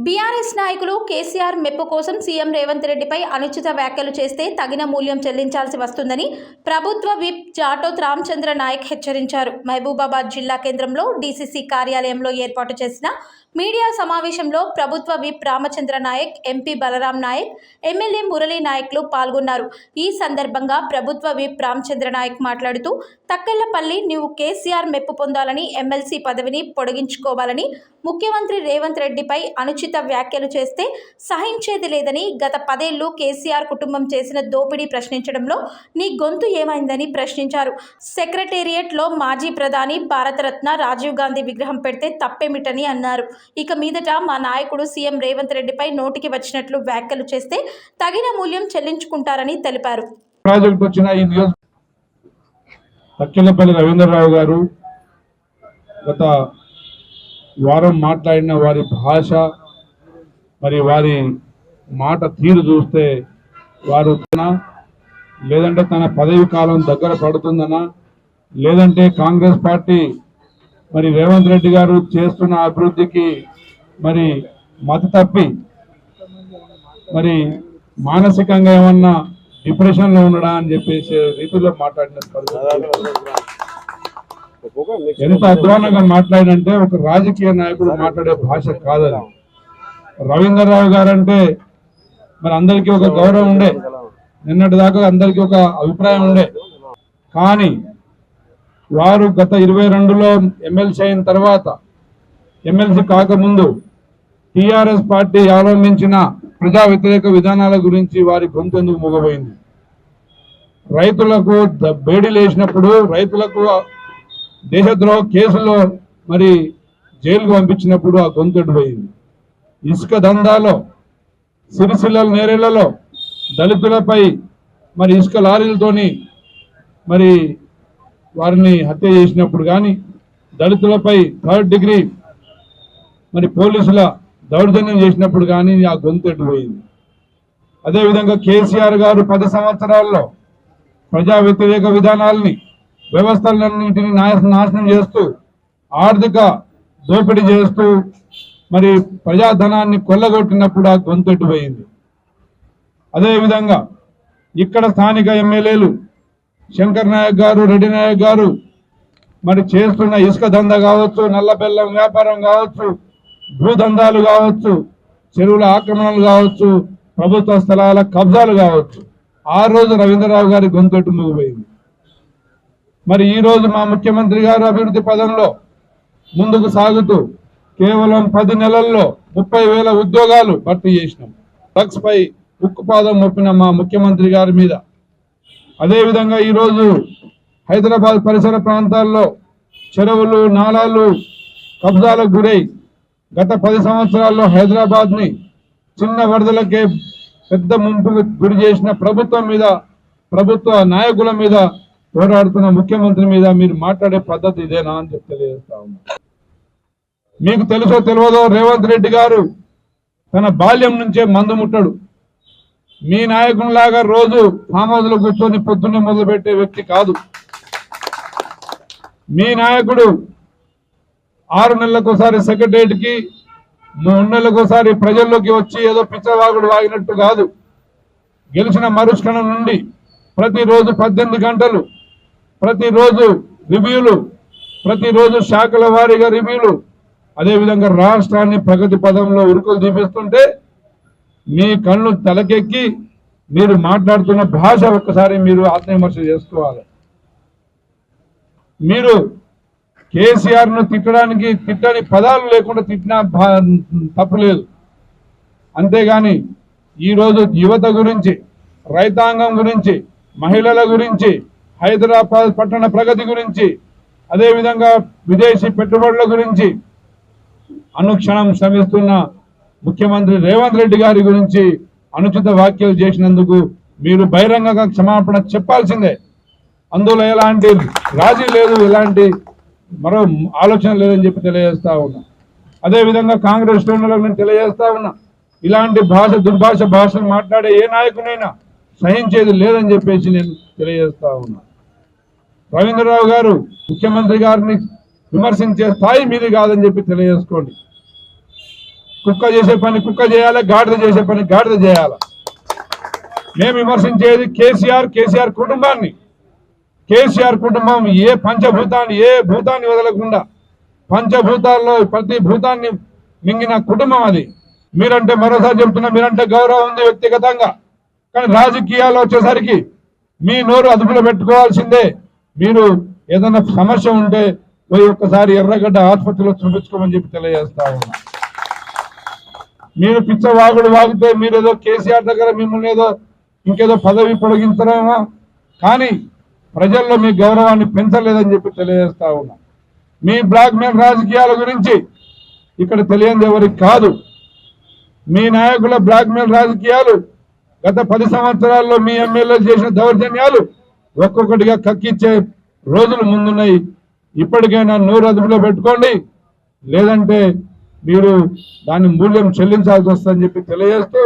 BRS నాయకులు కేసీఆర్ మెప్పు కోసం సీఎం రేవంత్ రెడ్డిపై అనుచిత వ్యాఖ్యలు చేస్తే తగిన మూల్యం చెల్లించాల్సి వస్తుందని ప్రభుత్వ విప్ జాటోత్ రామచంద్ర నాయక్ హెచ్చరించారు. మహబూబాబాద్ జిల్లా కేంద్రంలో డీసీసీ కార్యాలయంలో ఏర్పాటు చేసిన మీడియా సమావేశంలో ప్రభుత్వ whip Ramachandra Nayak, MP Balaram Nayak, MLA Murali నాయక్లు పాల్గొన్నారు. ఈ సందర్భంగా ప్రభుత్వ విప్ రామచంద్ర నాయక్ మాట్లాడుతూ, తక్కెళ్లపల్లి నీవు కేసీఆర్ మెప్పు పొందాలని, ఎమ్మెల్సీ పదవిని పొడిగించుకోవాలని, ముఖ్యమంత్రి రేవంత్ రెడ్డిపై అనుచిత వ్యాఖ్యలు చేస్తే సహించేది లేదని, గత 10 ఏళ్లు కేసీఆర్ కుటుంబం చేసిన దోపిడీ ప్రశ్నించడంలో నీ గొంతు ఏమైందని ప్రశ్నించారు. సెక్రటేరియట్లో మాజీ ప్రధాని భారతరత్న రాజీవ్ గాంధీ విగ్రహం పెడితే తప్పేమిటని అన్నారు. ఇక మీదట మా నాయకుడు సీఎం రేవంత్ రెడ్డిపై నోటికి వచ్చినట్లు వ్యాఖ్యలు చేస్తే తగిన మూల్యం చెల్లించుకుంటారని తెలిపారు. తక్కెళ్లపల్లి రవీంద్రరావు గారు గత వారం మాట్లాడిన వారి భాష, మరి వారి మాట తీరు చూస్తే వారు లేదంటే తన పదవి కాలం దగ్గర పడుతుందనా, లేదంటే కాంగ్రెస్ పార్టీ మరి రేవంత్ రెడ్డి గారు చేస్తున్న అభివృద్ధికి మరి మతి తప్పి మరి మానసికంగా ఏమన్నా డిప్రెషన్లో ఉండడా అని చెప్పేసి రీతిలో మాట్లాడిన ఎంత అధ్వానంగా మాట్లాడినంటే ఒక రాజకీయ నాయకుడు మాట్లాడే భాష కాదని. రవీంద్రరావు గారు అంటే మరి అందరికీ ఒక గౌరవం ఉండే, నిన్నటి దాకా అందరికీ ఒక అభిప్రాయం ఉండే. కానీ వారు గత 22లో ఎమ్మెల్సీ అయిన తర్వాత, ఎమ్మెల్సీ కాకముందు టీఆర్ఎస్ పార్టీ అవలంబించిన ప్రజా వ్యతిరేక విధానాల గురించి వారి గొంతెందుకు మూగబోయింది. రైతులకు బేడీలు వేసినప్పుడు, రైతులకు దేశద్రోహ కేసులో మరి జైలుకు పంపించినప్పుడు ఆ గొంతెడు పోయింది. ఇసుక దందాలో, సిరిసిల్ల నేరేళ్లలో దళితులపై మరి ఇసుక లారీలతోని మరి వారిని హత్య చేసినప్పుడు కానీ, దళితులపై 3rd డిగ్రీ మరి పోలీసుల దౌర్జన్యం చేసినప్పుడు కానీ ఆ గొంతెట్టు పోయింది. అదేవిధంగా కేసీఆర్ గారు 10 సంవత్సరాల్లో ప్రజా వ్యతిరేక విధానాలని, వ్యవస్థలన్నింటినీ నాశనం చేస్తూ, ఆర్థిక దోపిడీ చేస్తూ మరి ప్రజాధనాన్ని కొల్లగొట్టినప్పుడు ఆ గొంతెట్టు పోయింది. అదేవిధంగా ఇక్కడ స్థానిక ఎమ్మెల్యేలు శంకర్ నాయక్ గారు, రెడ్డి నాయక్ గారు మరి చేస్తున్న ఇసుక దందా కావచ్చు, నల్ల బెల్లం వ్యాపారం కావచ్చు, భూదందాలు కావచ్చు, చెరువుల ఆక్రమణలు కావచ్చు, ప్రభుత్వ స్థలాల కబ్జాలు కావచ్చు, ఆ రోజు రవీంద్రరావు గారి గొంతెట్టు మూగిపోయింది. మరి ఈ రోజు మా ముఖ్యమంత్రి గారు అభివృద్ధి పదంలో ముందుకు సాగుతూ కేవలం 10 నెలల్లో 30,000 ఉద్యోగాలు భర్తీ చేసినాం. డ్రగ్స్ పై ఉక్కుపాదం మోపిన మా ముఖ్యమంత్రి గారి మీద, అదేవిధంగా ఈరోజు హైదరాబాద్ పరిసర ప్రాంతాల్లో చెరువులు, నాలాలు కబ్జాలకు గురై గత 10 సంవత్సరాల్లో హైదరాబాద్ని చిన్న వరదలకే పెద్ద ముంపుకు గురి చేసిన ప్రభుత్వం మీద, ప్రభుత్వ నాయకుల మీద పోరాడుతున్న ముఖ్యమంత్రి మీద మీరు మాట్లాడే పద్ధతి ఇదేనా అని చెప్పి తెలియజేస్తా ఉన్నా. మీకు తెలుసో తెలియదో, రేవంత్ రెడ్డి గారు తన బాల్యం నుంచే మందు ముట్టడు. మీ నాయకునిలాగా రోజు ఫామ్ హౌస్ లో కూర్చొని పొద్దున్నే మొదలుపెట్టే వ్యక్తి కాదు. మీ నాయకుడు 6 నెలలకోసారి సెక్రటరియట్కి, 3 నెలలకోసారి ప్రజల్లోకి వచ్చి ఏదో పిచ్చవాగుడు వాగినట్టు కాదు. గెలిచిన మరుక్షణం నుండి ప్రతిరోజు 18 గంటలు, ప్రతిరోజు రివ్యూలు, ప్రతిరోజు శాఖల వారీగా రివ్యూలు, అదేవిధంగా రాష్ట్రాన్ని ప్రగతి పదంలో ఉరుకులు చూపిస్తుంటే మీ కళ్ళు తలకెక్కి మీరు మాట్లాడుతున్న భాష ఒక్కసారి మీరు ఆత్మవిమర్శ చేసుకోవాలి. మీరు కేసీఆర్ను తిట్టడానికి తిట్టని పదాలు లేకుండా తిట్టినా తప్పులేదు. అంతేగాని ఈరోజు యువత గురించి, రైతాంగం గురించి, మహిళల గురించి, హైదరాబాద్ పట్టణ ప్రగతి గురించి, అదేవిధంగా విదేశీ పెట్టుబడుల గురించి అనుక్షణం శ్రమిస్తున్న ముఖ్యమంత్రి రేవంత్ రెడ్డి గారి గురించి అనుచిత వ్యాఖ్యలు చేసినందుకు మీరు బహిరంగంగా క్షమాపణ చెప్పాల్సిందే. అందులో ఎలాంటి రాజీ లేదు, ఎలాంటి మరో ఆలోచన లేదని చెప్పి తెలియజేస్తా ఉన్నా. అదేవిధంగా కాంగ్రెస్ శ్రేణులకు నేను తెలియజేస్తా ఉన్నా, ఇలాంటి దుర్భాషలు మాట్లాడే ఏ నాయకునైనా సహించేది లేదని చెప్పేసి నేను తెలియజేస్తా ఉన్నా. రవీంద్రరావు గారు ముఖ్యమంత్రి గారిని విమర్శించే స్థాయి మీది కాదని చెప్పి తెలియజేసుకోండి. కుక్క చేసే పని కుక్క చేయాలి, గాడిద చేసే పని గాడిద చేయాలి. మేము విమర్శించేది కేసీఆర్ కుటుంబాన్ని. కేసీఆర్ కుటుంబం ఏ భూతాన్ని వదలకుండా పంచభూతాల్లో ప్రతి భూతాన్ని మింగిన కుటుంబం అది. మీరంటే మరోసారి చెప్తున్నా, మీరంటే గౌరవం ఉంది వ్యక్తిగతంగా, కానీ రాజకీయాల్లో వచ్చేసరికి మీ నోరు అదుపులో పెట్టుకోవాల్సిందే. మీరు ఏదైనా సమస్య ఉంటే పోయి ఒక్కసారి ఎర్రగడ్డ ఆసుపత్రిలో చూపించుకోమని చెప్పి తెలియజేస్తా ఉన్నా. మీరు పిచ్చవాగుడు వాగితే మీరేదో కేసీఆర్ దగ్గర మిమ్మల్ని ఏదో ఇంకేదో పదవి పొడిగించడమో, కానీ ప్రజల్లో మీ గౌరవాన్ని పెంచలేదని చెప్పి తెలియజేస్తా ఉన్నా. మీ బ్లాక్మెయిల్ రాజకీయాల గురించి ఇక్కడ తెలియదు ఎవరికి కాదు. మీ నాయకుల బ్లాక్మెయిల్ రాజకీయాలు గత 10 సంవత్సరాల్లో మీ ఎమ్మెల్యేలు చేసిన దౌర్జన్యాలు ఒక్కొక్కటిగా కక్కిచ్చే రోజులు ముందున్నాయి. ఇప్పటికైనా నోరు అదుపులో పెట్టుకోండి, లేదంటే మీరు దాని మూల్యం చెల్లించాల్సి వస్తుందని చెప్పి తెలియజేస్తూ